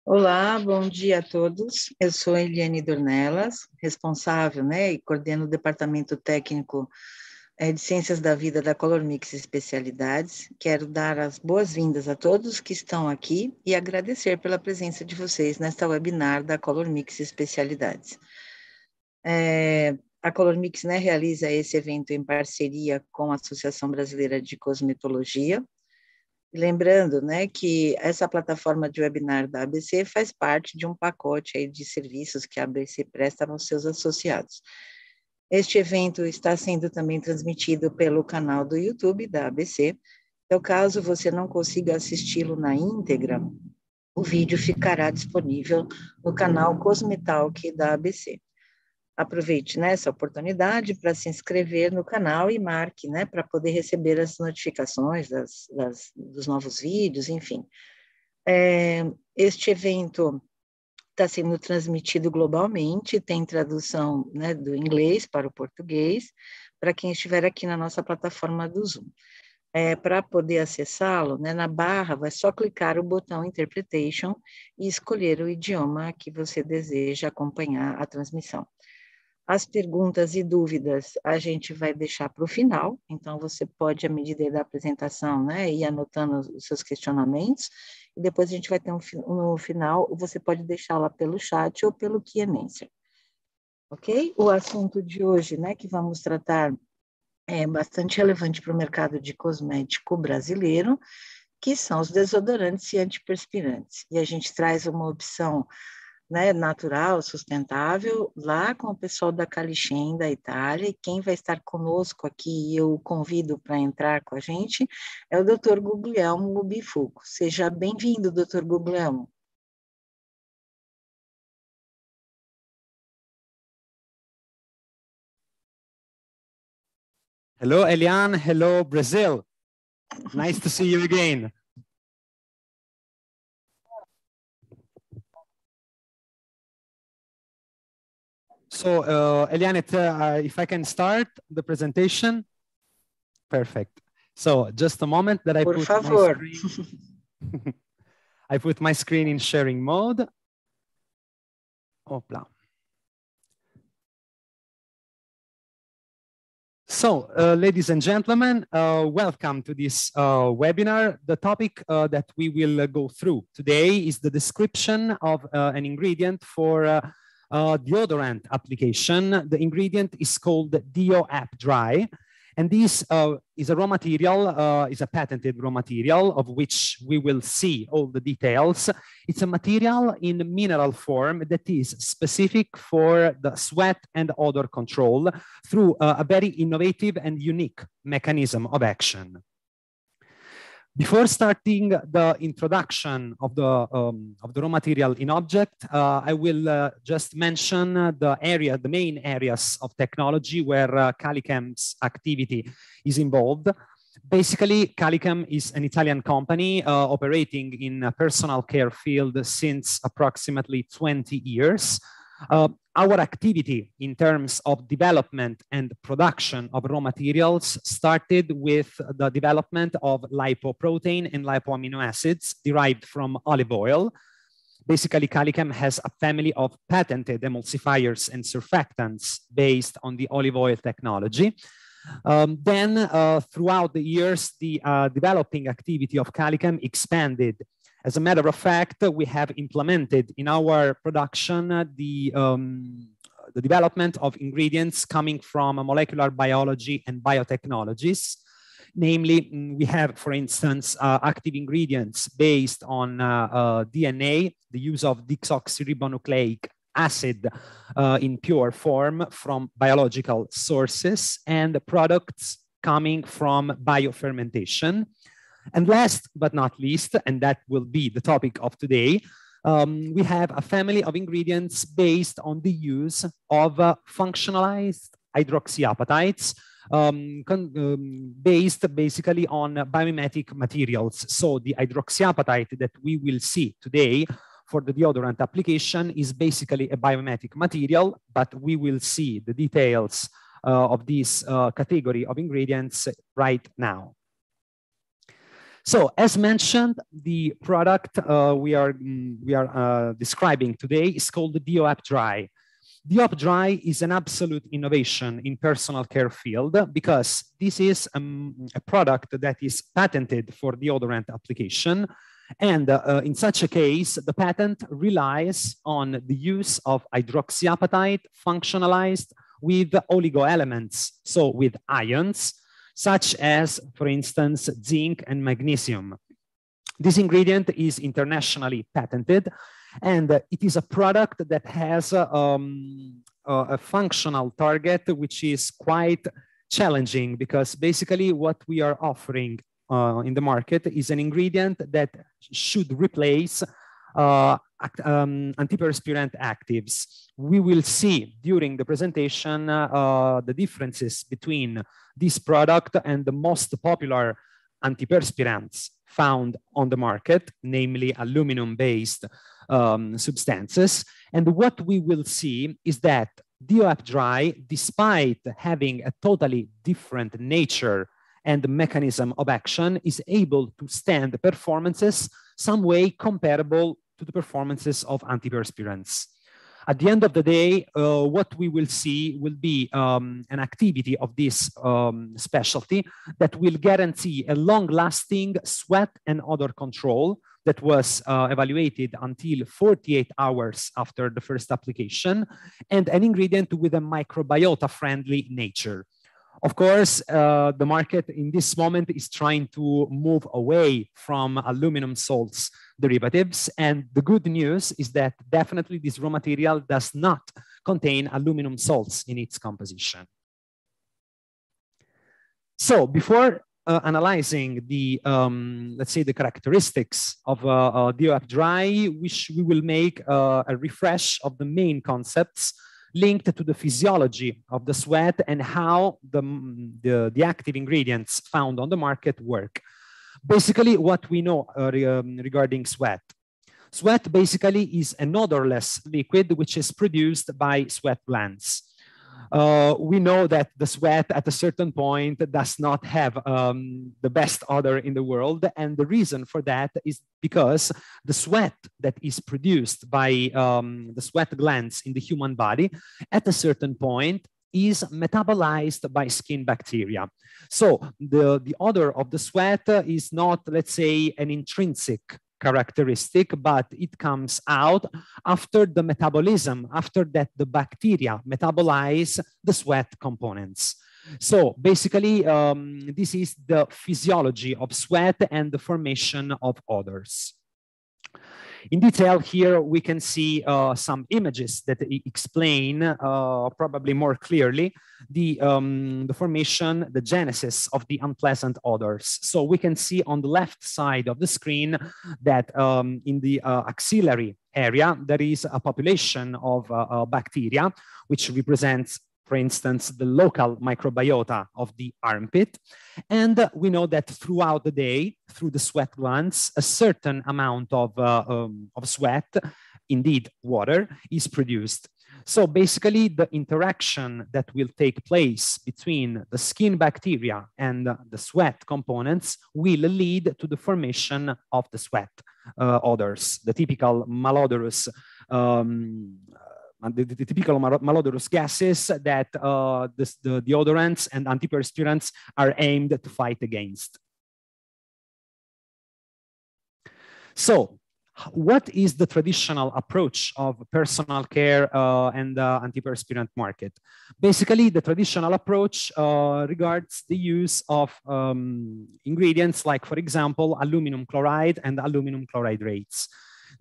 Olá, bom dia a todos. Eu sou Eliane Dornelas, responsável, e coordeno o Departamento Técnico de Ciências da Vida da COLORMIX Especialidades. Quero dar as boas-vindas a todos que estão aqui e agradecer pela presença de vocês nesta webinar da COLORMIX Especialidades. A COLORMIX, realiza esse evento em parceria com a Associação Brasileira de Cosmetologia. Lembrando, que essa plataforma de webinar da ABC faz parte de um pacote aí de serviços que a ABC presta aos seus associados. Este evento está sendo também transmitido pelo canal do YouTube da ABC. Então, caso você não consiga assisti-lo na íntegra, o vídeo ficará disponível no canal Cosmetalk da ABC. Aproveite essa oportunidade para se inscrever no canal e marque, para poder receber as notificações dos novos vídeos, enfim. Este evento está sendo transmitido globalmente, tem tradução do inglês para o português, para quem estiver aqui na nossa plataforma do Zoom. Para poder acessá-lo, na barra, vai só clicar o botão Interpretation e escolher o idioma que você deseja acompanhar a transmissão. As perguntas e dúvidas a gente vai deixar para o final, então você pode, à medida da apresentação, ir anotando os seus questionamentos, e depois a gente vai ter no final, você pode deixá-la pelo chat ou pelo Q&A. Ok? O assunto de hoje, que vamos tratar, é bastante relevante para o mercado de cosmético brasileiro, que são os desodorantes e antiperspirantes. E a gente traz uma opção natural, sustentável, lá com o pessoal da Calichem, da Itália, e quem vai estar conosco aqui, e eu convido para entrar com a gente, é o Dr. Guglielmo Bifuco. Seja bem-vindo, Dr. Guglielmo. Hello, Eliane. Hello, Brazil. Nice to see you again. So, Eliane, if I can start the presentation. Perfect. So, just a moment that I Por put favor. my screen. I put my screen in sharing mode. Opla. So, ladies and gentlemen, welcome to this webinar. The topic that we will go through today is the description of an ingredient for deodorant application. The ingredient is called DeoApp Dry. And this is a raw material, is a patented raw material of which we will see all the details. It's a material in mineral form that is specific for the sweat and odor control through a very innovative and unique mechanism of action. Before starting the introduction of the raw material in object, I will just mention the main areas of technology where Calicem's activity is involved. Basically, Calicem is an Italian company operating in a personal care field since approximately 20 years. Our activity in terms of development and production of raw materials started with the development of lipoprotein and lipoamino acids derived from olive oil. Basically, Calicem has a family of patented emulsifiers and surfactants based on the olive oil technology. Then, throughout the years, the developing activity of Calicem expanded. As a matter of fact, we have implemented in our production the development of ingredients coming from molecular biology and biotechnologies. Namely, we have, for instance, active ingredients based on DNA, the use of deoxyribonucleic acid in pure form from biological sources, and products coming from biofermentation. And last but not least, and that will be the topic of today, we have a family of ingredients based on the use of functionalized hydroxyapatites based basically on biomimetic materials. So the hydroxyapatite that we will see today for the deodorant application is basically a biomimetic material, but we will see the details of this category of ingredients right now. So as mentioned, the product we are describing today is called the DeoApp Dry. DeoApp Dry is an absolute innovation in personal care field because this is a product that is patented for deodorant application. And in such a case, the patent relies on the use of hydroxyapatite functionalized with oligoelements, so with ions, such as, for instance, zinc and magnesium. This ingredient is internationally patented, and it is a product that has a functional target which is quite challenging, because basically what we are offering in the market is an ingredient that should replace antiperspirant actives. We will see during the presentation the differences between this product and the most popular antiperspirants found on the market, namely aluminum-based substances. And what we will see is that DeoApp Dry, despite having a totally different nature and mechanism of action, is able to stand performances some way comparable to the performances of antiperspirants. At the end of the day, what we will see will be an activity of this specialty that will guarantee a long-lasting sweat and odor control that was evaluated until 48 hours after the first application, and an ingredient with a microbiota-friendly nature. Of course, the market in this moment is trying to move away from aluminum salts derivatives. And the good news is that definitely this raw material does not contain aluminum salts in its composition. So before analyzing the, let's say, the characteristics of DeoApp Dry, we will make a refresh of the main concepts linked to the physiology of the sweat and how the active ingredients found on the market work. Basically, what we know regarding sweat. Sweat basically is an odorless liquid which is produced by sweat glands. We know that the sweat at a certain point does not have the best odor in the world. And the reason for that is because the sweat that is produced by the sweat glands in the human body at a certain point is metabolized by skin bacteria. So the odor of the sweat is not, let's say, an intrinsic characteristic, but it comes out after the metabolism, after that the bacteria metabolize the sweat components. So basically, this is the physiology of sweat and the formation of odors. In detail here, we can see some images that explain probably more clearly the formation, the genesis of the unpleasant odors. So we can see on the left side of the screen that in the axillary area, there is a population of bacteria, which represents, for instance, the local microbiota of the armpit. And we know that throughout the day, through the sweat glands, a certain amount of sweat, indeed water, is produced. So basically, the interaction that will take place between the skin bacteria and the sweat components will lead to the formation of the sweat odors, the typical malodorous the typical malodorous gases that the deodorants and antiperspirants are aimed to fight against. So what is the traditional approach of personal care and antiperspirant market? Basically, the traditional approach regards the use of ingredients like, for example, aluminum chloride and aluminum chloride rates.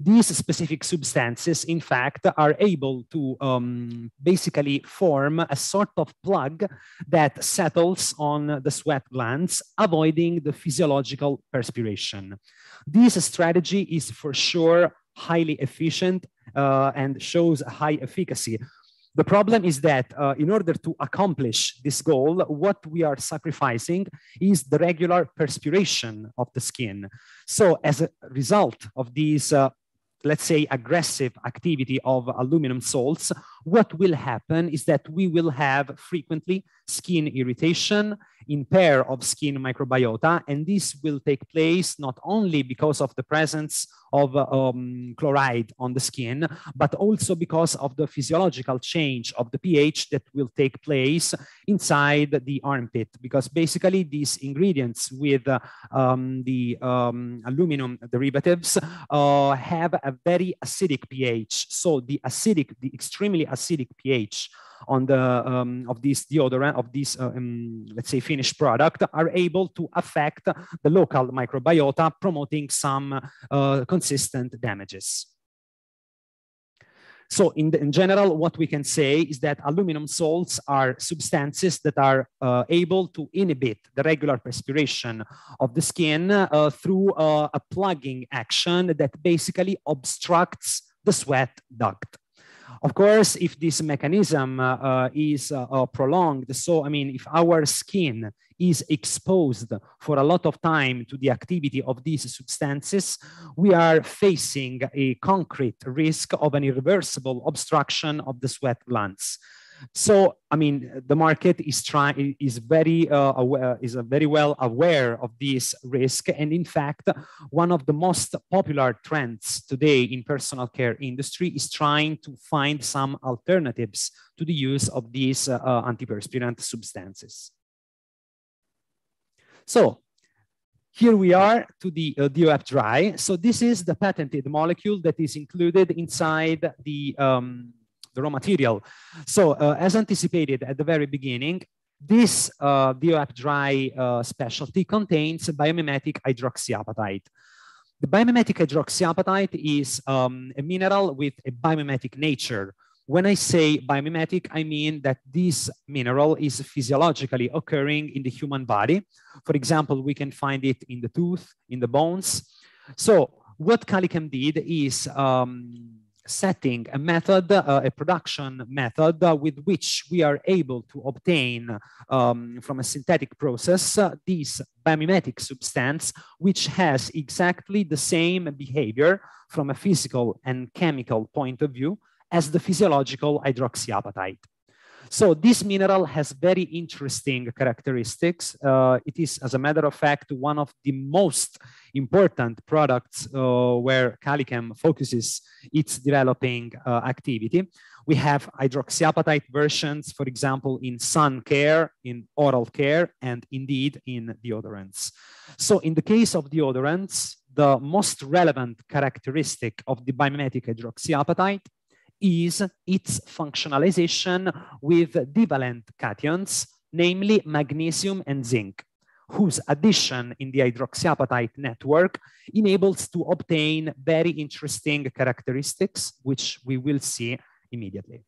These specific substances, in fact, are able to basically form a sort of plug that settles on the sweat glands, avoiding the physiological perspiration. This strategy is for sure highly efficient and shows high efficacy. The problem is that in order to accomplish this goal, what we are sacrificing is the regular perspiration of the skin. So as a result of these let's say, aggressive activity of aluminum salts, what will happen is that we will have frequently skin irritation, impair of skin microbiota, and this will take place not only because of the presence of chloride on the skin, but also because of the physiological change of the pH that will take place inside the armpit, because basically these ingredients with the aluminum derivatives have a very acidic pH. So the extremely acidic pH on the of this deodorant, of this let's say finished product, are able to affect the local microbiota, promoting some consistent damages. So in general, what we can say is that aluminum salts are substances that are able to inhibit the regular perspiration of the skin through a plugging action that basically obstructs the sweat duct. Of course, if this mechanism is prolonged, so I mean, if our skin is exposed for a lot of time to the activity of these substances, we are facing a concrete risk of an irreversible obstruction of the sweat glands. So, I mean, the market is very well aware of this risk, and in fact, one of the most popular trends today in personal care industry is trying to find some alternatives to the use of these antiperspirant substances. So, here we are to the DOF dry. So this is the patented molecule that is included inside the raw material. So as anticipated at the very beginning, this DOF dry specialty contains biomimetic hydroxyapatite. The biomimetic hydroxyapatite is a mineral with a biomimetic nature. When I say biomimetic, I mean that this mineral is physiologically occurring in the human body. For example, we can find it in the tooth, in the bones. So what Calichem did is setting a method, a production method with which we are able to obtain from a synthetic process this biomimetic substance, which has exactly the same behavior from a physical and chemical point of view as the physiological hydroxyapatite. So this mineral has very interesting characteristics. It is, as a matter of fact, one of the most important products where Calichem focuses its developing activity. We have hydroxyapatite versions, for example, in sun care, in oral care, and indeed in deodorants. So in the case of deodorants, the most relevant characteristic of the biomimetic hydroxyapatite is its functionalization with divalent cations, namely magnesium and zinc, whose addition in the hydroxyapatite network enables to obtain very interesting characteristics, which we will see immediately.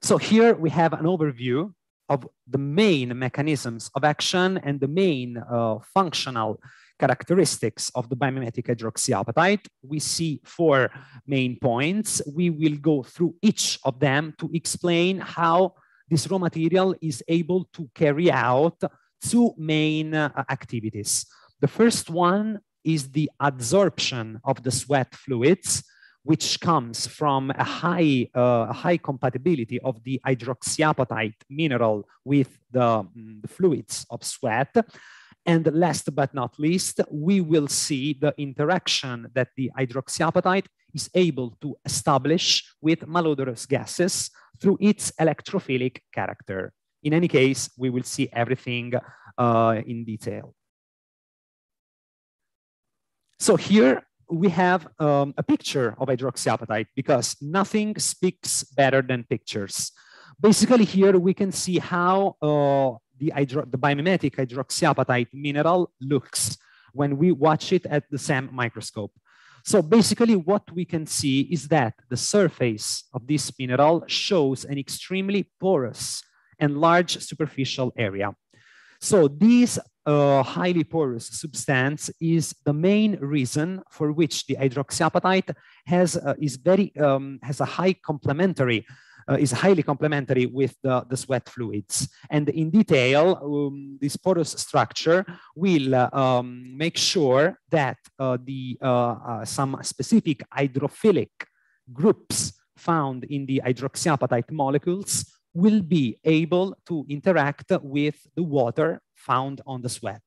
So here we have an overview of the main mechanisms of action and the main functional characteristics of the biomimetic hydroxyapatite. We see 4 main points. We will go through each of them to explain how this raw material is able to carry out 2 main activities. The first one is the adsorption of the sweat fluids, which comes from a high compatibility of the hydroxyapatite mineral with the fluids of sweat. And last but not least, we will see the interaction that the hydroxyapatite is able to establish with malodorous gases through its electrophilic character. In any case, we will see everything in detail. So here we have a picture of hydroxyapatite, because nothing speaks better than pictures. Basically, here we can see how the biomimetic hydroxyapatite mineral looks when we watch it at the SEM microscope. So basically what we can see is that the surface of this mineral shows an extremely porous and large superficial area. So this highly porous substance is the main reason for which the hydroxyapatite is highly complementary with the sweat fluids. And in detail, this porous structure will make sure that some specific hydrophilic groups found in the hydroxyapatite molecules will be able to interact with the water found on the sweat.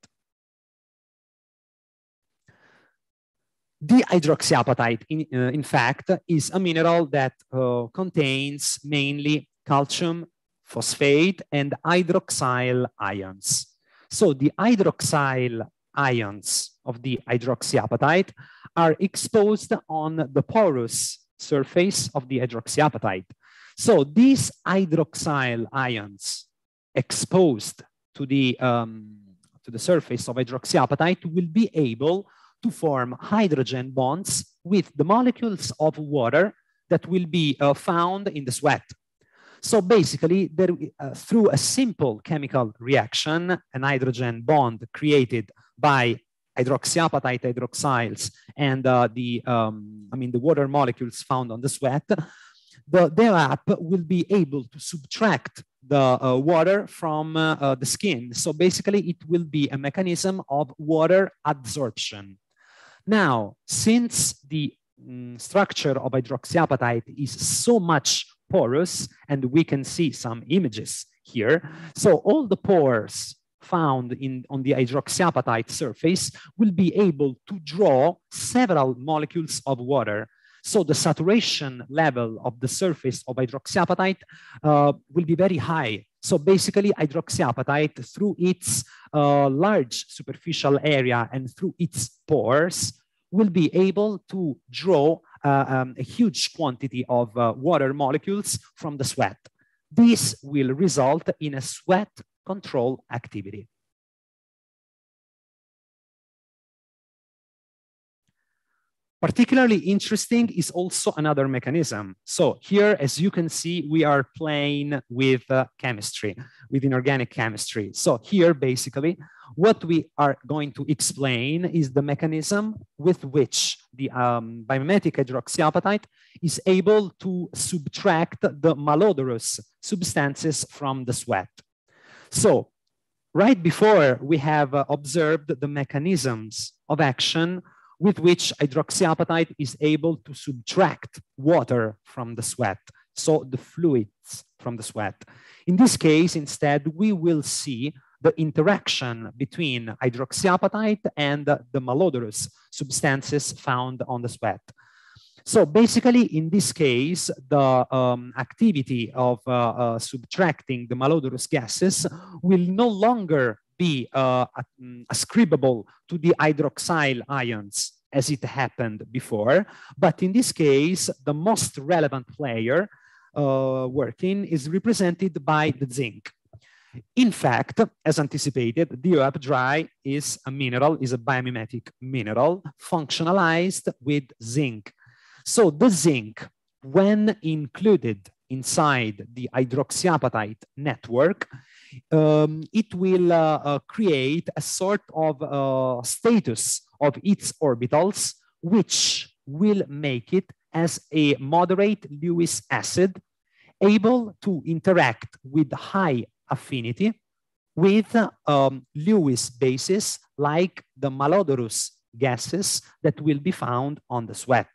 Dihydroxyapatite, in fact, is a mineral that contains mainly calcium, phosphate, and hydroxyl ions. So the hydroxyl ions of the hydroxyapatite are exposed on the porous surface of the hydroxyapatite. So these hydroxyl ions exposed to the surface of hydroxyapatite will be able to form hydrogen bonds with the molecules of water that will be found in the sweat. So basically, through a simple chemical reaction, an hydrogen bond created by hydroxyapatite hydroxyls and the water molecules found on the sweat, the DELAP will be able to subtract the water from the skin. So basically, it will be a mechanism of water adsorption. Now, since the structure of hydroxyapatite is so much porous, and we can see some images here, so all the pores found on the hydroxyapatite surface will be able to draw several molecules of water. So the saturation level of the surface of hydroxyapatite will be very high. So basically, hydroxyapatite, through its large superficial area and through its pores, will be able to draw a huge quantity of water molecules from the sweat. This will result in a sweat control activity. Particularly interesting is also another mechanism. So here, as you can see, we are playing with chemistry, with inorganic chemistry. So here, basically, what we are going to explain is the mechanism with which the biomimetic hydroxyapatite is able to subtract the malodorous substances from the sweat. So right before, we have observed the mechanisms of action with which hydroxyapatite is able to subtract water from the sweat, so the fluids from the sweat. In this case, instead, we will see the interaction between hydroxyapatite and the malodorous substances found on the sweat. So basically, in this case, the activity of subtracting the malodorous gases will no longer be ascribable to the hydroxyl ions as it happened before. But in this case, the most relevant player working is represented by the zinc. In fact, as anticipated, DOAP dry is a mineral, is a biomimetic mineral functionalized with zinc. So the zinc, when included inside the hydroxyapatite network, it will create a sort of status of its orbitals, which will make it as a moderate Lewis acid, able to interact with high affinity with Lewis bases like the malodorous gases that will be found on the sweat.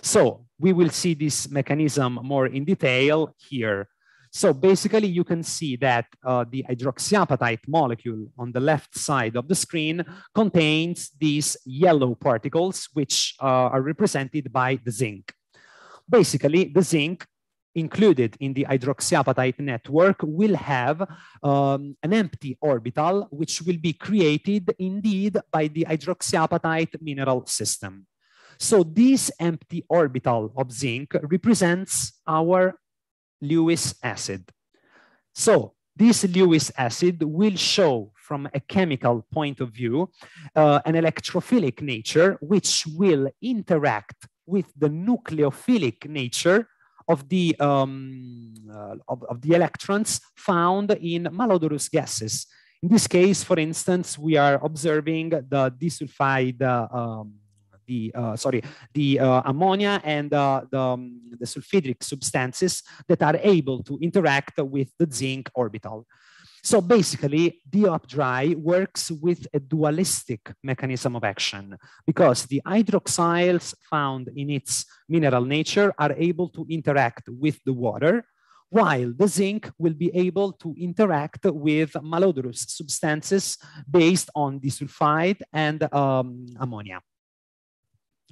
So we will see this mechanism more in detail here. So basically, you can see that the hydroxyapatite molecule on the left side of the screen contains these yellow particles, which are represented by the zinc. Basically, the zinc included in the hydroxyapatite network will have an empty orbital, which will be created indeed by the hydroxyapatite mineral system. So this empty orbital of zinc represents our Lewis acid. So this Lewis acid will show from a chemical point of view an electrophilic nature, which will interact with the nucleophilic nature of the electrons found in malodorous gases. In this case, for instance, we are observing the disulfide, the ammonia and the sulfhydric substances that are able to interact with the zinc orbital. So basically, DOAP dry works with a dualistic mechanism of action because the hydroxyls found in its mineral nature are able to interact with the water, while the zinc will be able to interact with malodorous substances based on disulfide and ammonia.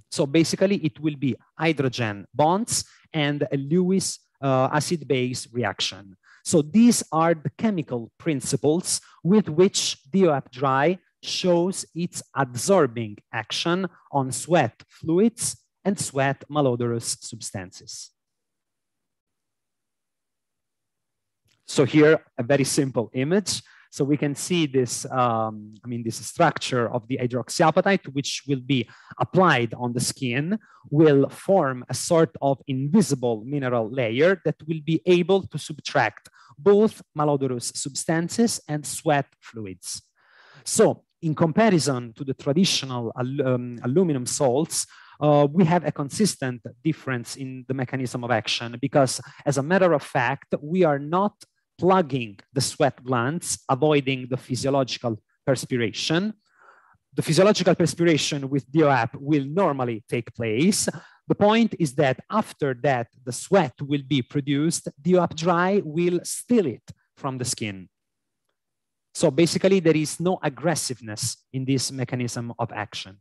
So basically, it will be hydrogen bonds and a Lewis acid-base reaction. So these are the chemical principles with which DOAP dry shows its adsorbing action on sweat fluids and sweat malodorous substances. So here, a very simple image. So we can see this, this structure of the hydroxyapatite, which will be applied on the skin, will form a sort of invisible mineral layer that will be able to subtract both malodorous substances and sweat fluids. So in comparison to the traditional aluminum salts, we have a consistent difference in the mechanism of action because, as a matter of fact, we are not plugging the sweat glands, avoiding the physiological perspiration. The physiological perspiration with DOAP will normally take place. The point is that after that, the sweat will be produced, DOAP dry will steal it from the skin. So basically, there is no aggressiveness in this mechanism of action.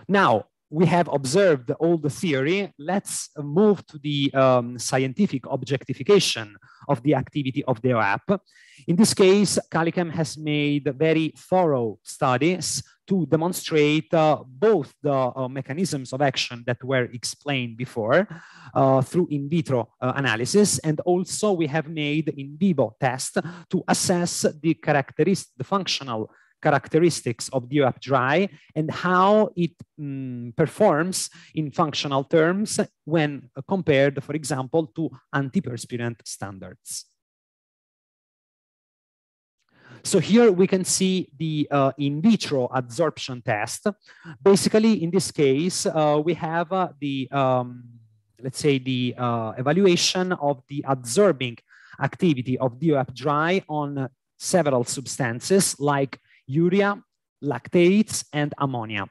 Now, we have observed all the theory. Let's move to the scientific objectification of the activity of DOAP. In this case, Calicam has made very thorough studies to demonstrate both the mechanisms of action that were explained before through in vitro analysis, and also we have made in vivo tests to assess the functional characteristics of DOAP dry and how it performs in functional terms when compared, for example, to antiperspirant standards. So here we can see the in vitro adsorption test. Basically, in this case, we have let's say the evaluation of the adsorbing activity of DOAP dry on several substances like urea, lactates, and ammonia.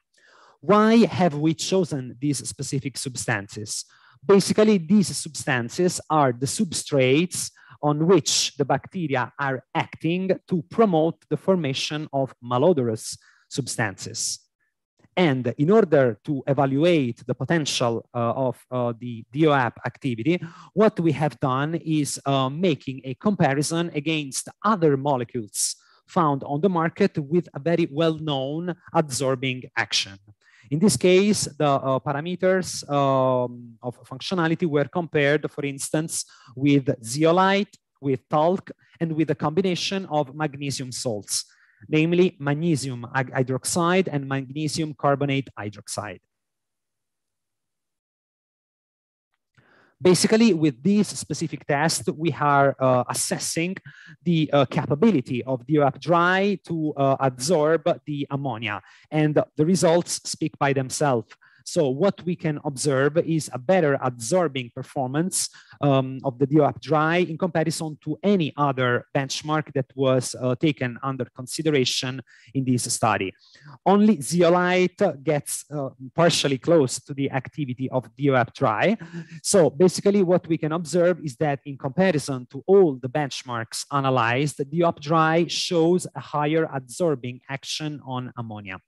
Why have we chosen these specific substances? Basically, these substances are the substrates on which the bacteria are acting to promote the formation of malodorous substances. And in order to evaluate the potential of the DOAP activity, what we have done is making a comparison against other molecules found on the market with a very well-known adsorbing action. In this case, the parameters of functionality were compared, for instance, with zeolite, with talc, and with a combination of magnesium salts, namely magnesium hydroxide and magnesium carbonate hydroxide. Basically, with this specific test, we are assessing the capability of DOAP dry to adsorb the ammonia, and the results speak by themselves. So what we can observe is a better adsorbing performance of the DOAP dry in comparison to any other benchmark that was taken under consideration in this study. Only zeolite gets partially close to the activity of DOAP dry. So basically what we can observe is that in comparison to all the benchmarks analyzed, the DOAP dry shows a higher adsorbing action on ammonia.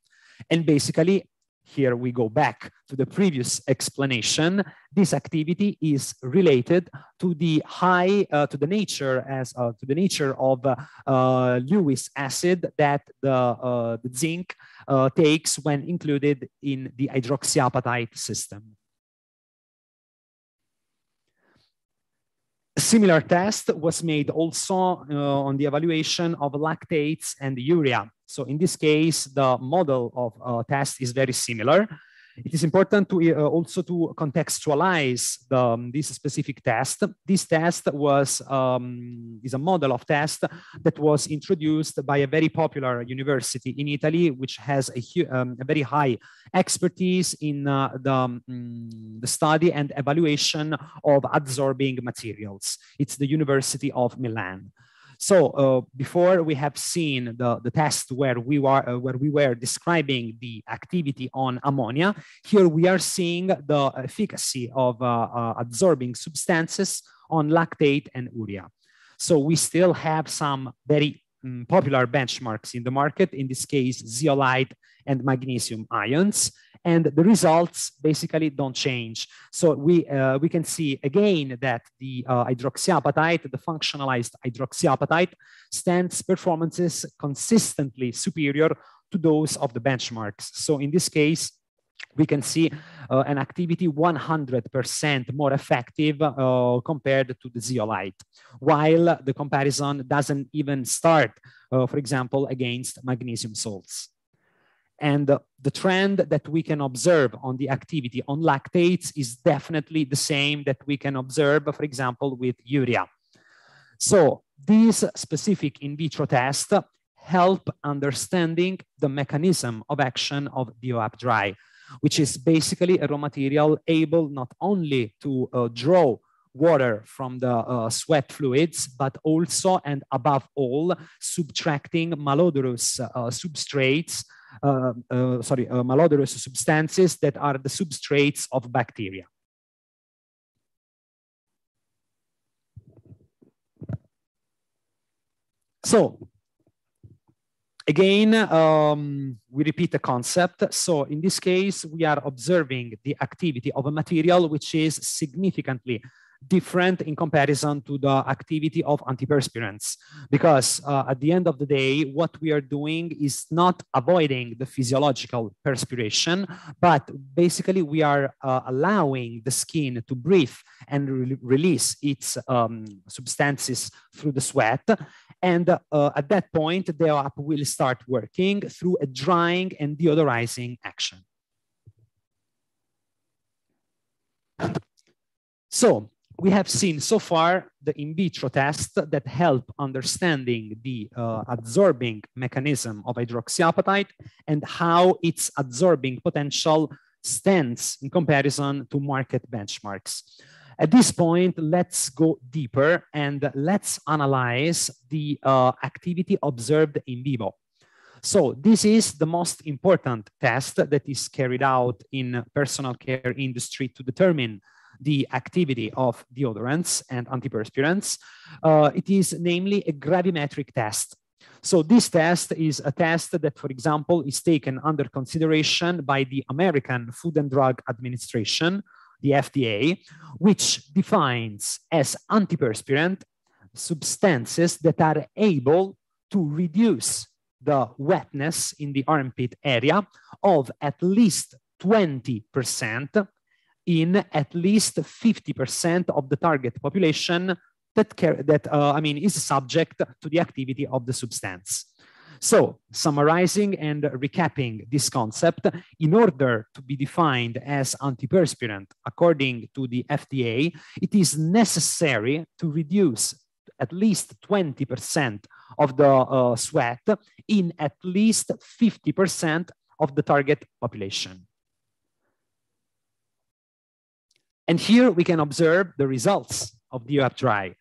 And basically, here we go back to the previous explanation. This activity is related to the nature of Lewis acid that the zinc takes when included in the hydroxyapatite system. A similar test was made also on the evaluation of lactates and urea. So in this case, the model of test is very similar. It is important to also to contextualize this specific test. This test was is a model of test that was introduced by a very popular university in Italy, which has a very high expertise in the study and evaluation of adsorbing materials. It's the University of Milan. So before we have seen the test where we were describing the activity on ammonia, here we are seeing the efficacy of adsorbing substances on lactate and urea. So we still have some very popular benchmarks in the market, in this case, zeolite and magnesium ions, and the results basically don't change. So we can see again that the hydroxyapatite, the functionalized hydroxyapatite, stands performances consistently superior to those of the benchmarks. So in this case, we can see an activity 100% more effective compared to the zeolite, while the comparison doesn't even start, for example, against magnesium salts. And the trend that we can observe on the activity on lactates is definitely the same that we can observe, for example, with urea. So these specific in vitro tests help understanding the mechanism of action of DOAP dry, which is basically a raw material able not only to draw water from the sweat fluids, but also and above all, subtracting malodorous substrates, malodorous substances that are the substrates of bacteria. So again, we repeat the concept. So in this case, we are observing the activity of a material which is significantly different in comparison to the activity of antiperspirants, because at the end of the day, what we are doing is not avoiding the physiological perspiration, but basically we are allowing the skin to breathe and release its substances through the sweat. And at that point, the DOAP will start working through a drying and deodorizing action. So we have seen so far the in vitro tests that help understanding the adsorbing mechanism of hydroxyapatite and how its adsorbing potential stands in comparison to market benchmarks. At this point, let's go deeper and let's analyze the activity observed in vivo. So this is the most important test that is carried out in personal care industry to determine the activity of deodorants and antiperspirants. It is namely a gravimetric test. So this test is a test that, for example, is taken under consideration by the American Food and Drug Administration, the FDA, which defines as antiperspirant substances that are able to reduce the wetness in the armpit area of at least 20% in at least 50% of the target population that is subject to the activity of the substance. So summarizing and recapping this concept, in order to be defined as antiperspirant according to the FDA, it is necessary to reduce at least 20% of the sweat in at least 50% of the target population. And here we can observe the results of DOAP dry.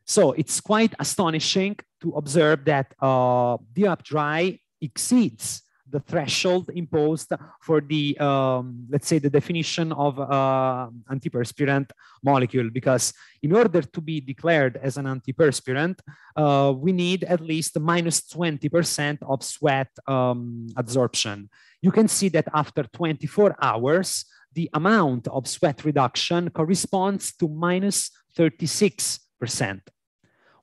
So it's quite astonishing to observe that DOAP dry exceeds the threshold imposed for the, let's say, the definition of antiperspirant molecule, because in order to be declared as an antiperspirant, we need at least minus 20% of sweat adsorption. You can see that after 24 hours, the amount of sweat reduction corresponds to minus 36%.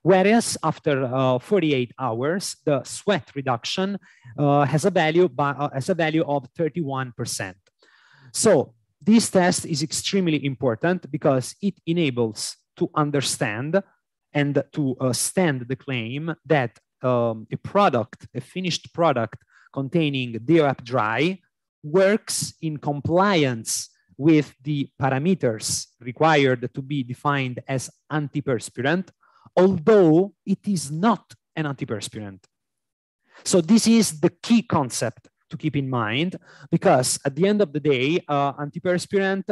Whereas after 48 hours, the sweat reduction has a value of 31%. So this test is extremely important because it enables to understand and to stand the claim that a finished product containing DOAP dry works in compliance with the parameters required to be defined as antiperspirant, although it is not an antiperspirant. So this is the key concept to keep in mind, because at the end of the day, an antiperspirant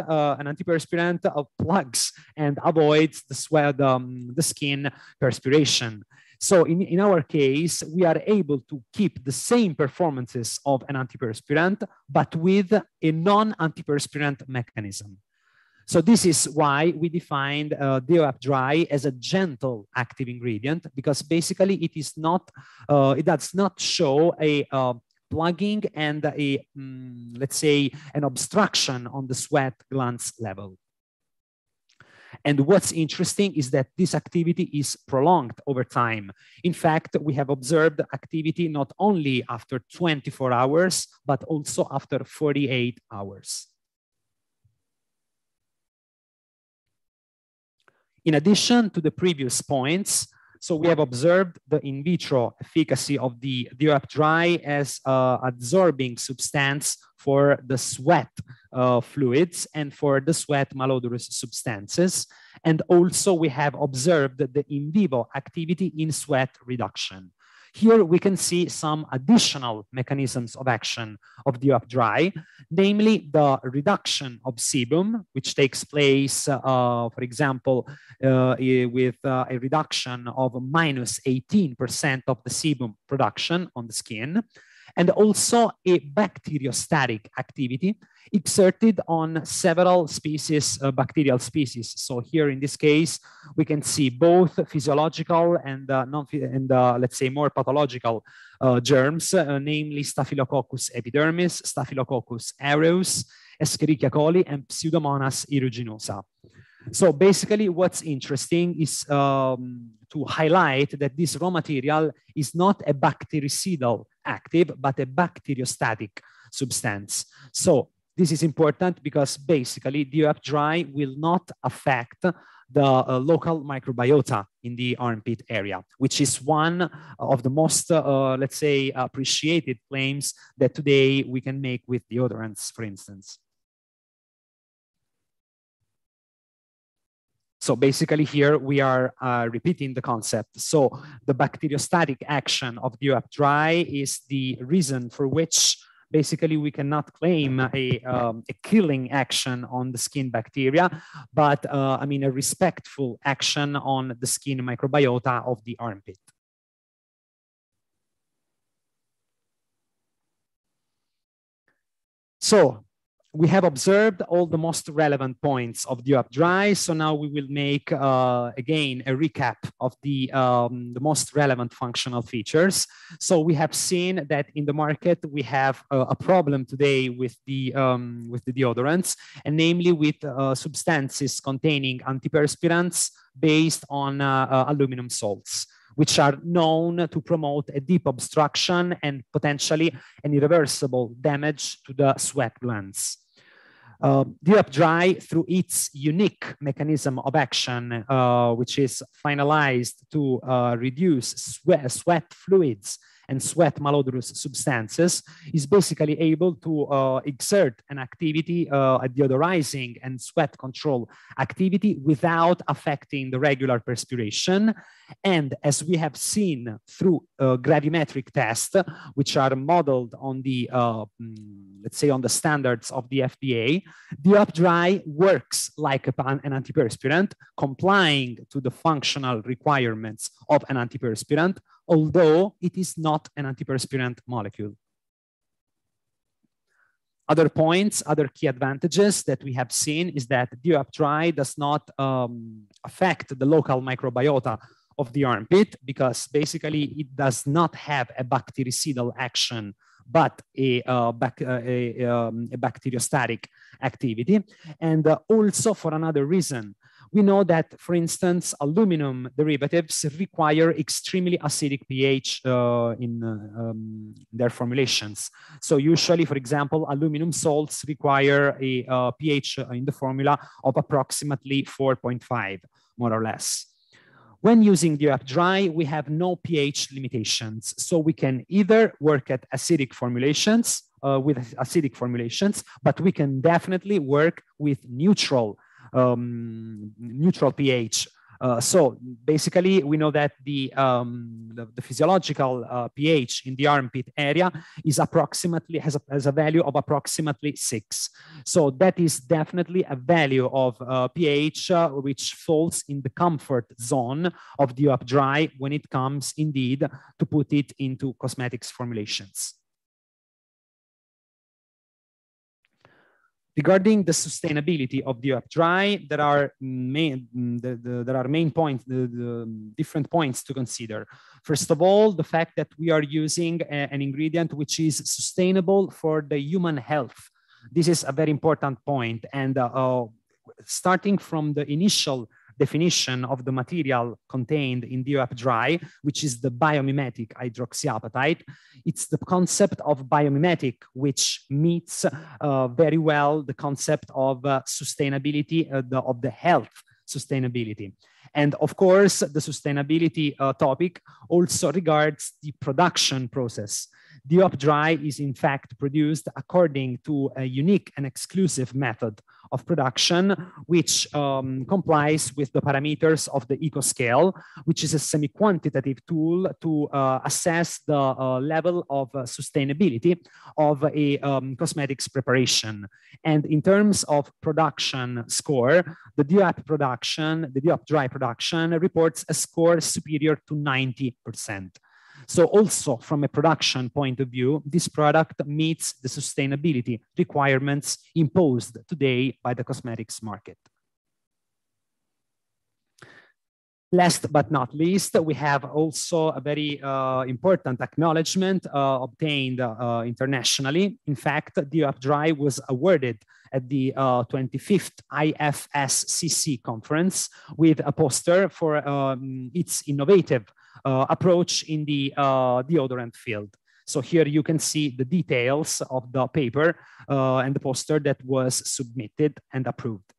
plugs and avoids the sweat, the skin perspiration. So in our case, we are able to keep the same performances of an antiperspirant, but with a non-antiperspirant mechanism. So this is why we defined DOAP dry as a gentle active ingredient, because basically it is not, it does not show a plugging and a, let's say, an obstruction on the sweat glands level. And what's interesting is that this activity is prolonged over time. In fact, we have observed activity not only after 24 hours, but also after 48 hours. In addition to the previous points, so we have observed the in vitro efficacy of the DOAP dry as absorbing substance for the sweat fluids and for the sweat malodorous substances. And also we have observed the in vivo activity in sweat reduction. Here we can see some additional mechanisms of action of DOAP dry, namely the reduction of sebum, which takes place, for example, with a reduction of -18% of the sebum production on the skin, and also a bacteriostatic activity exerted on several species, bacterial species. So here in this case, we can see both physiological and, let's say more pathological germs, namely Staphylococcus epidermis, Staphylococcus aureus, Escherichia coli, and Pseudomonas aeruginosa. So basically what's interesting is to highlight that this raw material is not a bactericidal active, but a bacteriostatic substance. So this is important because basically DOAP dry will not affect the local microbiota in the armpit area, which is one of the most, let's say, appreciated claims that today we can make with deodorants, for instance. So basically here we are repeating the concept. So the bacteriostatic action of DOAP dry is the reason for which basically we cannot claim a killing action on the skin bacteria, but I mean a respectful action on the skin microbiota of the armpit. So we have observed all the most relevant points of DOAP dry. So now we will make, again, a recap of the most relevant functional features. So we have seen that in the market, we have a problem today with the deodorants, and namely with substances containing antiperspirants based on aluminum salts, which are known to promote a deep obstruction and potentially an irreversible damage to the sweat glands. DOAP dry, through its unique mechanism of action, which is finalized to reduce sweat fluids and sweat malodorous substances, is basically able to exert an activity, a deodorizing and sweat control activity without affecting the regular perspiration. And as we have seen through gravimetric tests, which are modeled on the, let's say, on the standards of the FDA, DOAP dry works like an antiperspirant, complying to the functional requirements of an antiperspirant, although it is not an antiperspirant molecule. Other points, other key advantages that we have seen is that DOAP dry does not affect the local microbiota of the armpit, because basically it does not have a bactericidal action, but a bacteriostatic activity. And also for another reason, we know that, for instance, aluminum derivatives require extremely acidic pH in their formulations. So usually, for example, aluminum salts require a pH in the formula of approximately 4.5, more or less. When using DOAP dry, we have no pH limitations. So we can either work at acidic formulations with acidic formulations, but we can definitely work with neutral pH. So basically, we know that the physiological pH in the armpit area is approximately has a value of approximately 6. So that is definitely a value of pH which falls in the comfort zone of the up dry when it comes indeed to put it into cosmetics formulations. Regarding the sustainability of the up dry, there are different points to consider. First of all, the fact that we are using an ingredient which is sustainable for the human health. This is a very important point. And starting from the initial definition of the material contained in the up dry, which is the biomimetic hydroxyapatite, it's the concept of biomimetic which meets very well the concept of sustainability, of the health sustainability. And of course, the sustainability topic also regards the production process. The up dry is in fact produced according to a unique and exclusive method of production, which complies with the parameters of the eco-scale, which is a semi-quantitative tool to assess the level of sustainability of a cosmetics preparation. And in terms of production score, the DUAP dry production reports a score superior to 90%. So also from a production point of view, this product meets the sustainability requirements imposed today by the cosmetics market. Last but not least, we have also a very important acknowledgement obtained internationally. In fact, the up dry was awarded at the 25th IFSCC conference with a poster for its innovative approach in the deodorant field. So here you can see the details of the paper and the poster that was submitted and approved.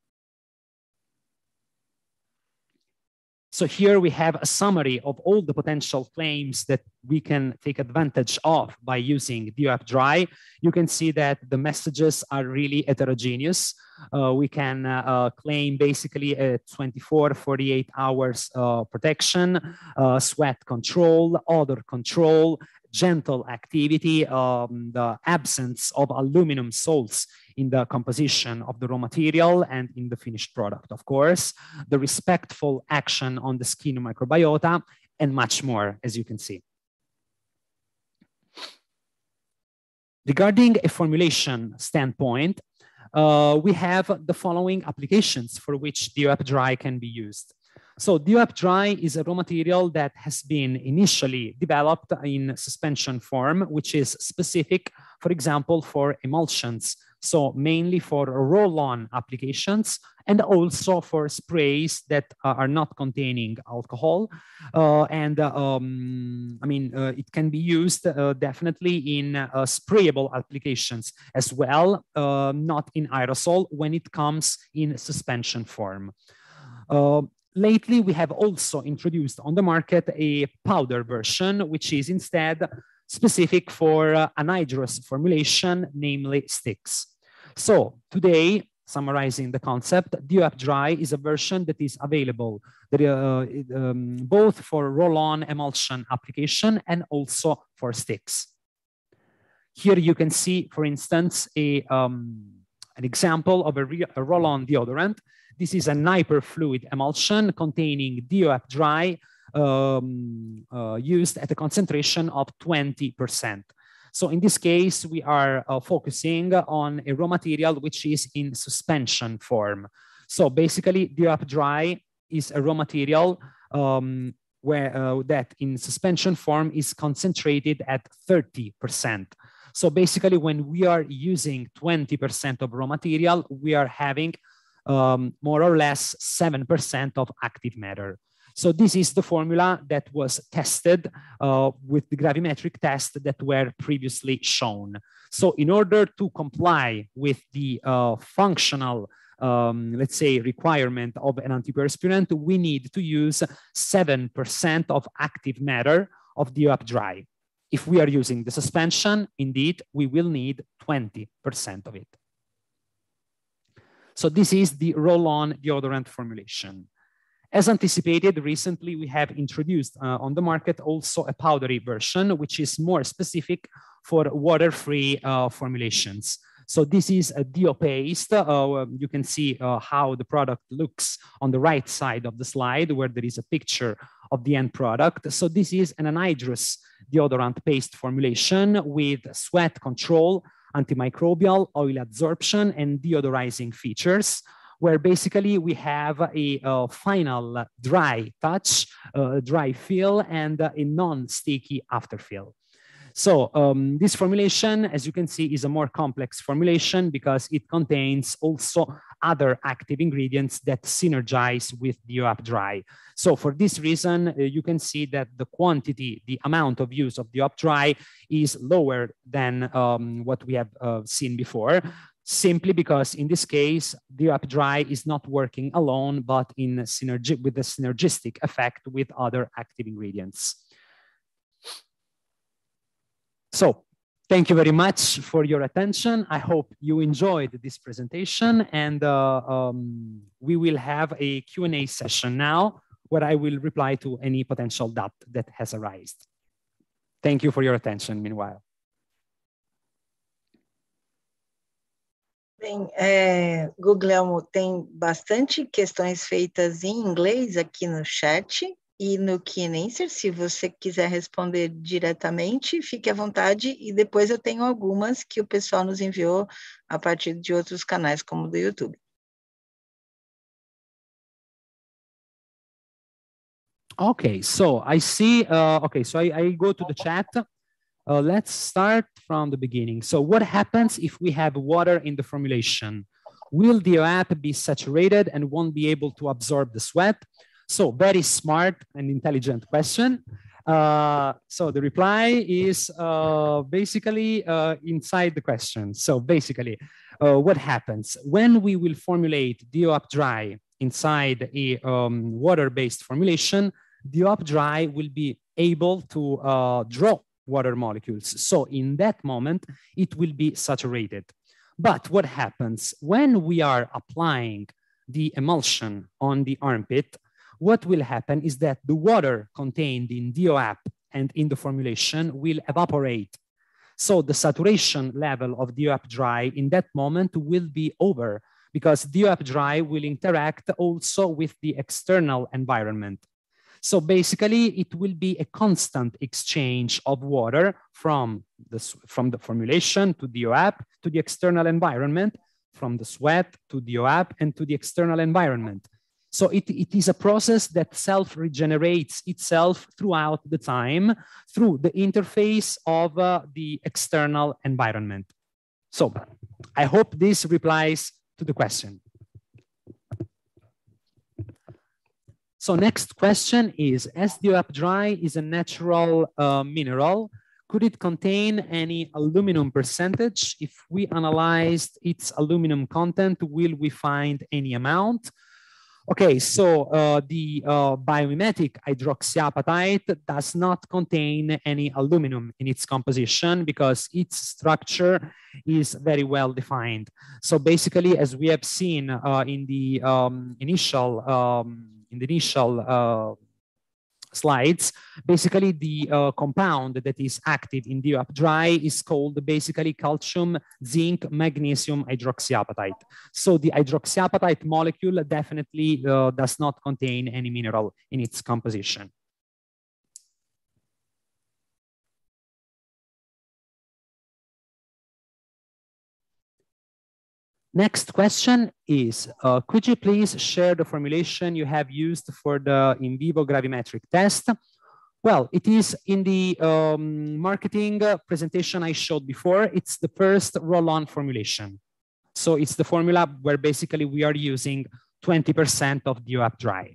So here we have a summary of all the potential claims that we can take advantage of by using DUAP dry. You can see that the messages are really heterogeneous. We can claim basically a 24-48 hours protection, sweat control, odor control, gentle activity, the absence of aluminum salts in the composition of the raw material and in the finished product, of course, the respectful action on the skin microbiota, and much more, as you can see. Regarding a formulation standpoint, we have the following applications for which DUAP dry can be used. So DUAP dry is a raw material that has been initially developed in suspension form, which is specific, for example, for emulsions. So mainly for roll-on applications and also for sprays that are not containing alcohol. It can be used definitely in sprayable applications as well, not in aerosol when it comes in suspension form. Lately, we have also introduced on the market a powder version, which is instead specific for anhydrous formulation, namely sticks. So today, summarizing the concept, DUAP dry is a version that is available both for roll-on emulsion application and also for sticks. Here you can see, for instance, an example of a roll-on deodorant. This is an hyperfluid emulsion containing DUAP dry used at a concentration of 20%. So in this case, we are focusing on a raw material which is in suspension form. So basically, DUAP dry is a raw material that in suspension form is concentrated at 30%. So basically, when we are using 20% of raw material, we are having more or less 7% of active matter. So this is the formula that was tested with the gravimetric test that were previously shown. So in order to comply with the functional, let's say, requirement of an antiperspirant, we need to use 7% of active matter of DUAP dry. If we are using the suspension, indeed, we will need 20% of it. So this is the roll-on deodorant formulation. As anticipated, recently we have introduced on the market also a powdery version, which is more specific for water-free formulations. So this is a deo paste. You can see how the product looks on the right side of the slide, where there is a picture of the end product. So this is an anhydrous deodorant paste formulation with sweat control, antimicrobial, oil absorption, and deodorizing features, where basically we have a final dry touch, dry feel, and a non-sticky afterfeel. So this formulation, as you can see, is a more complex formulation because it contains also other active ingredients that synergize with DeoApp Dry. So for this reason, you can see that the quantity, the amount of use of DeoApp Dry is lower than what we have seen before, simply because in this case, DeoApp Dry is not working alone, but in synergy with the synergistic effect with other active ingredients. So thank you very much for your attention. I hope you enjoyed this presentation, and we will have a Q&A session now where I will reply to any potential doubt that has arisen. Thank you for your attention meanwhile. Bem, Guglielmo, tem bastante questões feitas em inglês aqui no chat. E no Q&A, se você quiser responder diretamente, fique à vontade. E depois eu tenho algumas que o pessoal nos enviou a partir de outros canais, como do YouTube. Okay, so I see, okay, so I go to the chat. Let's start from the beginning. So what happens if we have water in the formulation? Will the DeoApp be saturated and won't be able to absorb the sweat? So very smart and intelligent question. So the reply is basically inside the question. So basically, what happens when we will formulate DeoApp Dry inside a water-based formulation? DeoApp Dry will be able to draw water molecules. So in that moment, it will be saturated. But what happens when we are applying the emulsion on the armpit? What will happen is that the water contained in DeoApp and in the formulation will evaporate. So the saturation level of DeoApp Dry in that moment will be over because DeoApp Dry will interact also with the external environment. So basically, it will be a constant exchange of water from the formulation to DeoApp to the external environment, from the sweat to DeoApp and to the external environment. So it is a process that self-regenerates itself throughout the time through the interface of the external environment. So I hope this replies to the question. So next question is, as DeoApp Dry is a natural mineral, could it contain any aluminum percentage? If we analyzed its aluminum content, will we find any amount? Okay, so the biomimetic hydroxyapatite does not contain any aluminum in its composition because its structure is very well defined. So basically, as we have seen in the initial slides, basically the compound that is active in DeoApp Dry is called basically calcium, zinc, magnesium hydroxyapatite. So the hydroxyapatite molecule definitely does not contain any mineral in its composition. Next question is, could you please share the formulation you have used for the in vivo gravimetric test? Well, it is in the marketing presentation I showed before. It's the first roll-on formulation. So it's the formula where basically we are using 20% of DeoApp Dry.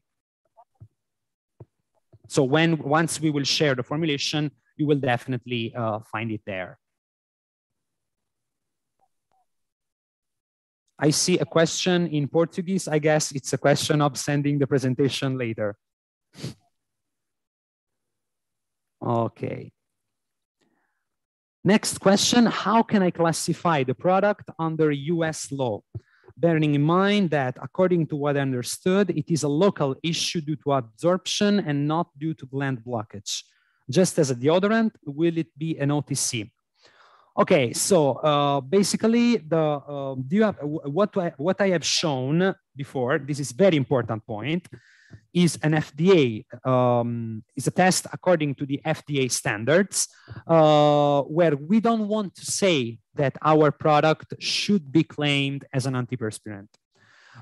So once we will share the formulation, you will definitely find it there. I see a question in Portuguese. I guess it's a question of sending the presentation later. Okay. Next question, how can I classify the product under US law? Bearing in mind that according to what I understood, it is a local issue due to absorption and not due to gland blockage. Just as a deodorant, will it be an OTC? Okay, so basically, what I have shown before, this is very important point, is an FDA, is a test according to the FDA standards, where we don't want to say that our product should be claimed as an antiperspirant.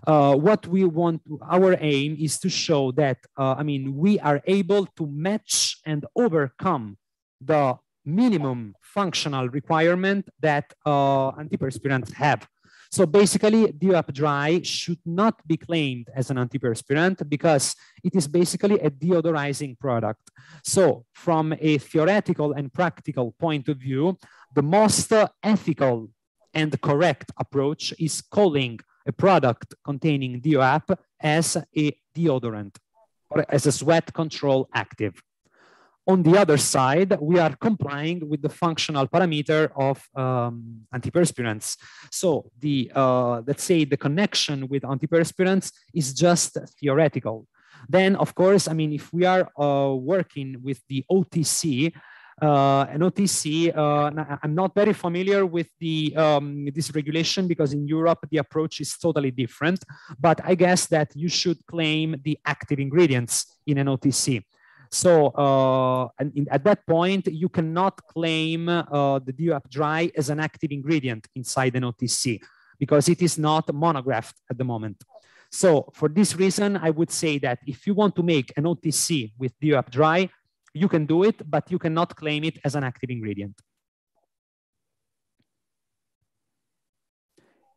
What we want, our aim is to show that, I mean, we are able to match and overcome the minimum functional requirement that antiperspirants have. So basically, DEOAP Dry should not be claimed as an antiperspirant because it is basically a deodorizing product. So from a theoretical and practical point of view, the most ethical and correct approach is calling a product containing DEOAP as a deodorant or as a sweat control active. On the other side, we are complying with the functional parameter of antiperspirants. So the, let's say the connection with antiperspirants is just theoretical. Then, of course, I mean, if we are working with the OTC, an OTC, I'm not very familiar with the this regulation because in Europe, the approach is totally different. But I guess that you should claim the active ingredients in an OTC. So at that point, you cannot claim the DEOAP Dry as an active ingredient inside an OTC because it is not monographed at the moment. So for this reason, I would say that if you want to make an OTC with DEOAP Dry, you can do it, but you cannot claim it as an active ingredient.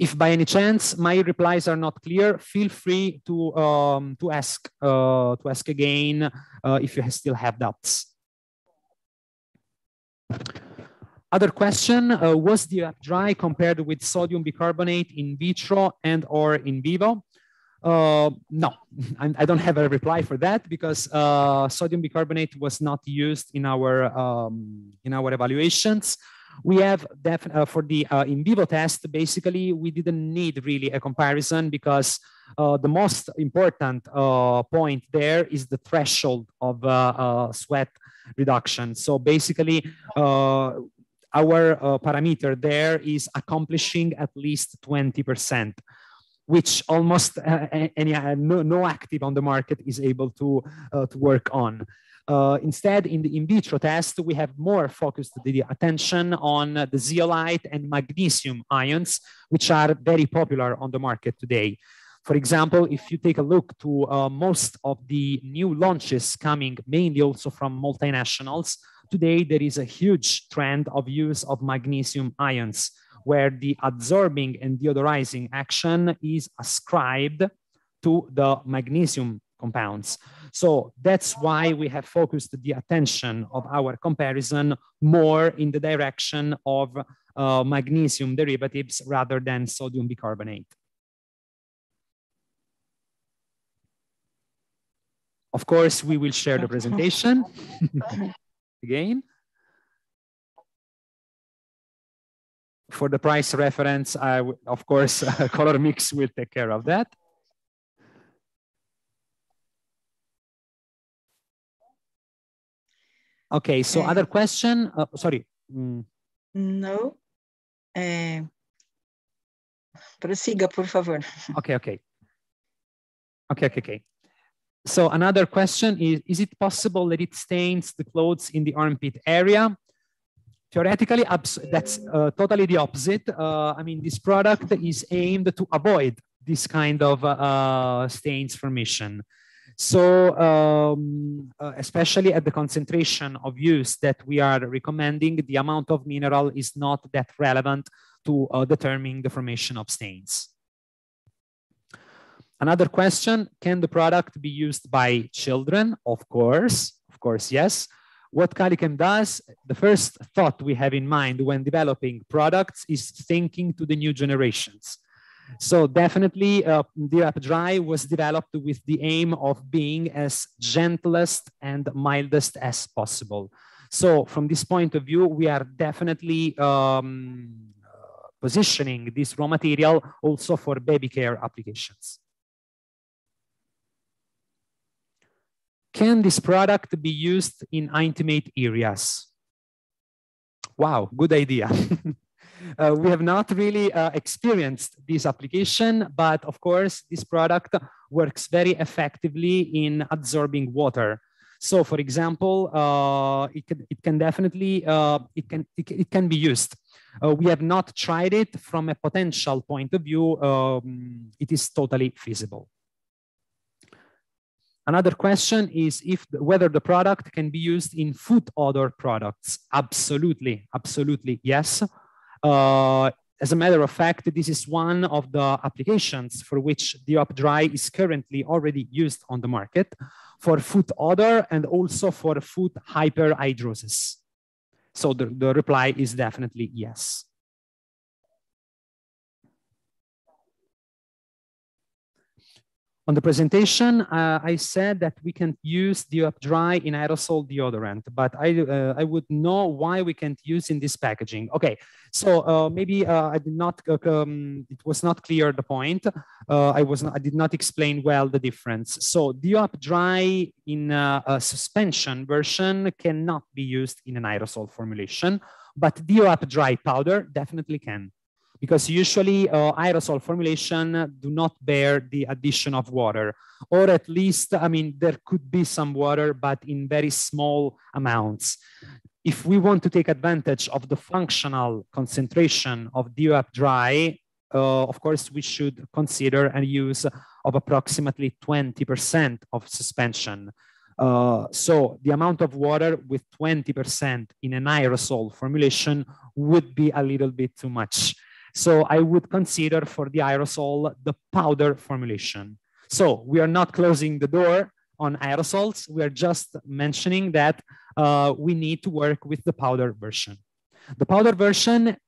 If by any chance my replies are not clear, feel free to ask again if you still have doubts. Other question, was DEOAP Dry compared with sodium bicarbonate in vitro and or in vivo? No, I don't have a reply for that because sodium bicarbonate was not used in our evaluations. We have for the in vivo test, basically, we didn't need really a comparison because the most important point there is the threshold of sweat reduction. So basically, our parameter there is accomplishing at least 20%, which almost no active on the market is able to work on. Instead, in the in vitro test, we have more focused the attention on the zeolite and magnesium ions, which are very popular on the market today. For example, if you take a look to most of the new launches coming mainly also from multinationals, today there is a huge trend of use of magnesium ions, where the absorbing and deodorizing action is ascribed to the magnesium compounds. So that's why we have focused the attention of our comparison more in the direction of magnesium derivatives rather than sodium bicarbonate. Of course, we will share the presentation again. For the price reference, of course, COLORMIX will take care of that. Okay, so other question? Sorry. No. Prossiga, por favor. Okay. So another question is it possible that it stains the clothes in the armpit area? Theoretically, that's totally the opposite. I mean, this product is aimed to avoid this kind of stains formation. So especially at the concentration of use that we are recommending, the amount of mineral is not that relevant to determine the formation of stains. Another question, can the product be used by children? Of course, yes. What Calichem does, the first thought we have in mind when developing products is thinking to the new generations. So definitely DEOAP Dry was developed with the aim of being as gentlest and mildest as possible. So from this point of view, we are definitely positioning this raw material also for baby care applications. Can this product be used in intimate areas? Wow, good idea. We have not really experienced this application, but of course, this product works very effectively in absorbing water. So, for example, it can definitely it can be used. We have not tried it from a potential point of view. It is totally feasible. Another question is whether the product can be used in food odor products. Absolutely, absolutely, yes. As a matter of fact, this is one of the applications for which DeOp-Dry is currently already used on the market for food odor and also for food hyperhidrosis. So the reply is definitely yes. On the presentation, I said that we can use DeOp-Dry in aerosol deodorant, but I would know why we can't use in this packaging. Okay, so maybe I did not. It was not clear the point. I did not explain well the difference. So DeOp-Dry in a suspension version cannot be used in an aerosol formulation, but DeOp-Dry powder definitely can. Because usually aerosol formulation do not bear the addition of water, or at least, I mean, there could be some water, but in very small amounts. If we want to take advantage of the functional concentration of DeOp-Dry, of course, we should consider a use of approximately 20% of suspension. So the amount of water with 20% in an aerosol formulation would be a little bit too much. So I would consider for the aerosol, the powder formulation. So we are not closing the door on aerosols. We are just mentioning that we need to work with the powder version. The powder version,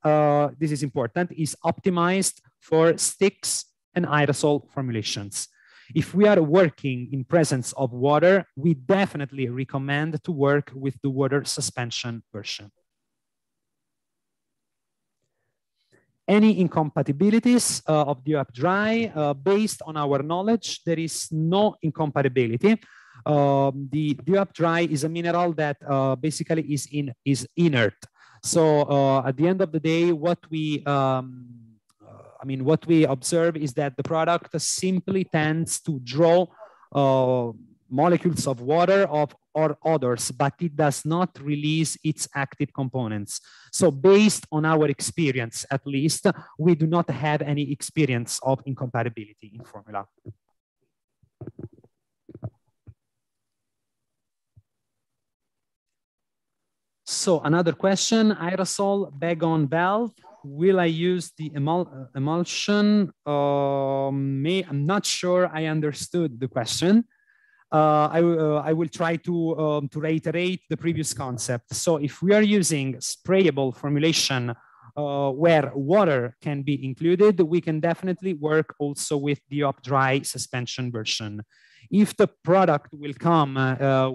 this is important, is optimized for sticks and aerosol formulations. If we are working in presence of water, we definitely recommend to work with the water suspension version. Any incompatibilities of DeOp-Dry? Based on our knowledge, there is no incompatibility. The DeOp-Dry is a mineral that basically is inert. So at the end of the day, what we observe is that the product simply tends to draw molecules of water or odors, but it does not release its active components. So based on our experience, at least, we do not have any experience of incompatibility in formula. So another question, aerosol bag-on valve. Will I use the emulsion? I'm not sure I understood the question. I will try to reiterate the previous concept. So if we are using sprayable formulation where water can be included, we can definitely work also with the DeOp-Dry suspension version. If the product will come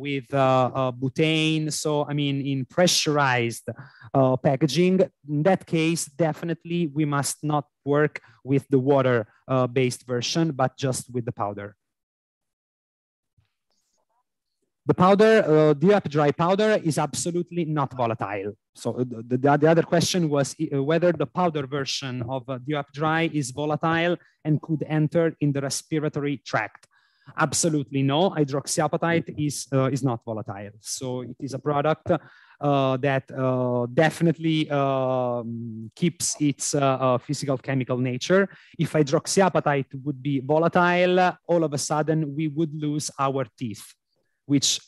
with butane, so I mean in pressurized packaging, in that case, definitely we must not work with the water-based version, but just with the powder. The powder, DeOp-Dry powder is absolutely not volatile. So the other question was whether the powder version of DeOp-Dry is volatile and could enter in the respiratory tract. Absolutely no. Hydroxyapatite is not volatile. So it is a product that definitely keeps its physical chemical nature. If hydroxyapatite would be volatile, all of a sudden we would lose our teeth, which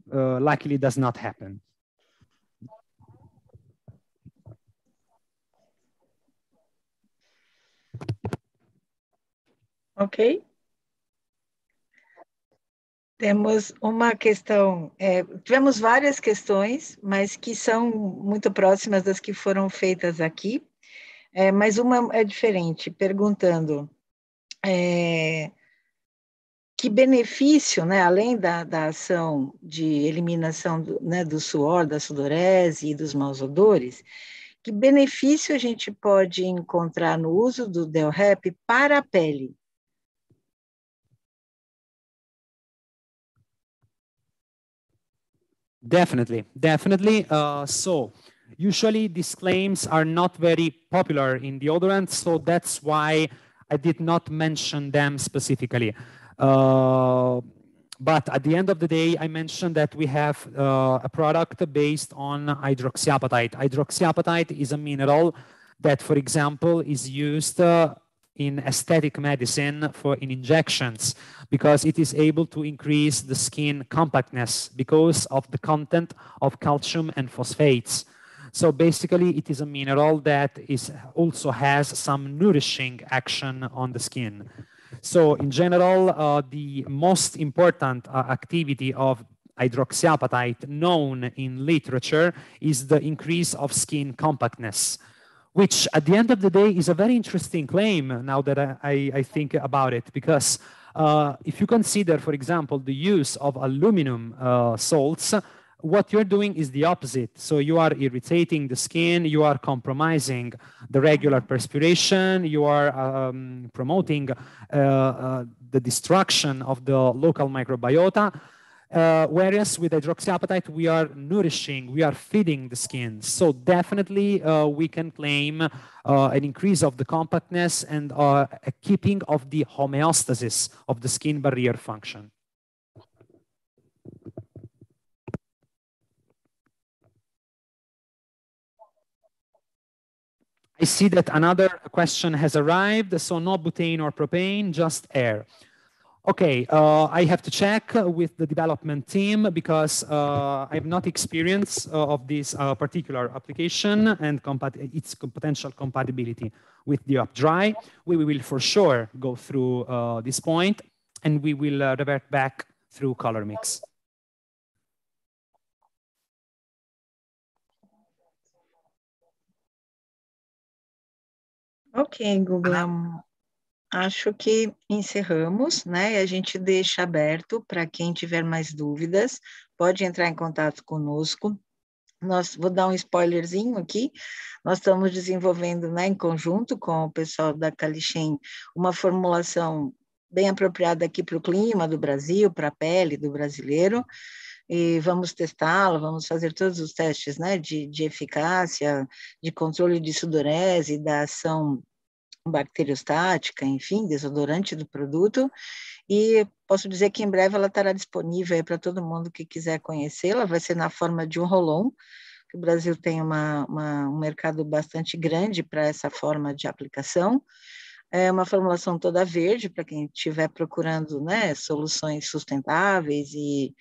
luckily does not happen. Ok. Temos uma questão, tivemos várias questões, mas que são muito próximas das que foram feitas aqui, mas uma é diferente, perguntando que benefício, né, além da ação de eliminação do suor, da sudorese e dos maus odores, que benefício a gente pode encontrar no uso do DELREP para a pele? Definitely. So usually these claims are not very popular in deodorant, so that's why I did not mention them specifically. But at the end of the day, I mentioned that we have a product based on hydroxyapatite. Hydroxyapatite is a mineral that, for example, is used in aesthetic medicine in injections, because it is able to increase the skin compactness because of the content of calcium and phosphates. So basically, it is a mineral that also has some nourishing action on the skin. So in general, the most important activity of hydroxyapatite known in literature is the increase of skin compactness, which at the end of the day is a very interesting claim now that I think about it, because if you consider, for example, the use of aluminum salts, what you're doing is the opposite. So you are irritating the skin, you are compromising the regular perspiration, you are promoting the destruction of the local microbiota. Whereas with hydroxyapatite, we are nourishing, we are feeding the skin. So definitely we can claim an increase of the compactness and a keeping of the homeostasis of the skin barrier function. I see that another question has arrived. So no butane or propane, just air. Okay, I have to check with the development team because I have not experience of this particular application and its potential compatibility with the UpDry. We will for sure go through this point, and we will revert back through COLORMIX. Ok, Google. Acho que encerramos, né? E a gente deixa aberto para quem tiver mais dúvidas, pode entrar em contato conosco. Vou dar um spoilerzinho aqui. Nós estamos desenvolvendo, né, em conjunto com o pessoal da Calichem, uma formulação bem apropriada aqui para o clima do Brasil, para a pele do brasileiro. E vamos testá-la, vamos fazer todos os testes, né, de eficácia, de controle de sudorese, da ação bacteriostática, enfim, desodorante do produto, e posso dizer que em breve ela estará disponível para todo mundo que quiser conhecê-la, vai ser na forma de um roll-on, que o Brasil tem um mercado bastante grande para essa forma de aplicação. É uma formulação toda verde, para quem estiver procurando, né, soluções sustentáveis e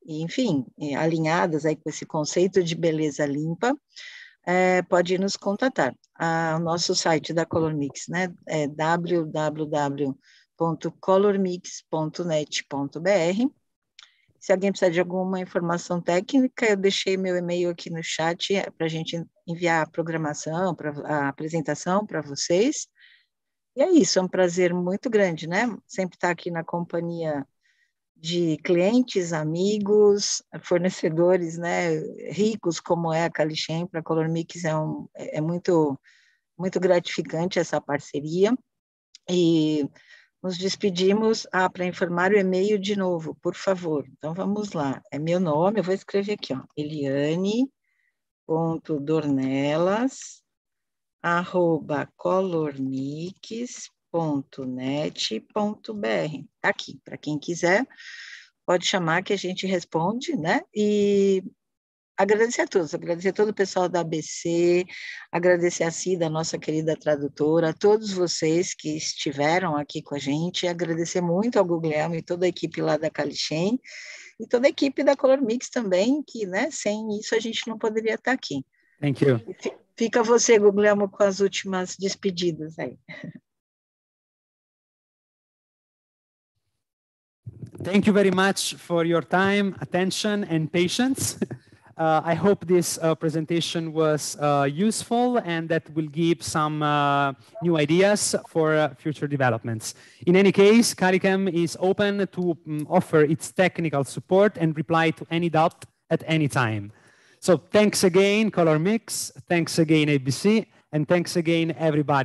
enfim, alinhadas aí com esse conceito de beleza limpa. Pode nos contatar. O nosso site da COLORMIX, né, é www.colormix.net.br. Se alguém precisar de alguma informação técnica, eu deixei meu e-mail aqui no chat para a gente enviar a programação, a apresentação para vocês. E é isso, é um prazer muito grande, né? Sempre estar aqui na companhia de clientes, amigos, fornecedores, né, ricos como é a Calichem. Para a COLORMIX é muito, muito gratificante essa parceria. E nos despedimos, para informar o e-mail de novo, por favor. Então, vamos lá. É meu nome, eu vou escrever aqui, ó, eliane.dornelas@colormix.net.br. Tá aqui, para quem quiser, pode chamar que a gente responde, né? E agradecer a todos, agradecer a todo o pessoal da ABC, agradecer a Cida, nossa querida tradutora, a todos vocês que estiveram aqui com a gente, agradecer muito ao Guglielmo e toda a equipe lá da Calichem, e toda a equipe da COLORMIX também, que, né, sem isso a gente não poderia estar aqui. Thank you. Fica você, Guglielmo, com as últimas despedidas aí. Thank you very much for your time, attention, and patience. I hope this presentation was useful and that will give some new ideas for future developments. In any case, CARICHEM is open to offer its technical support and reply to any doubt at any time. So thanks again, COLORMIX, thanks again, ABC, and thanks again, everybody.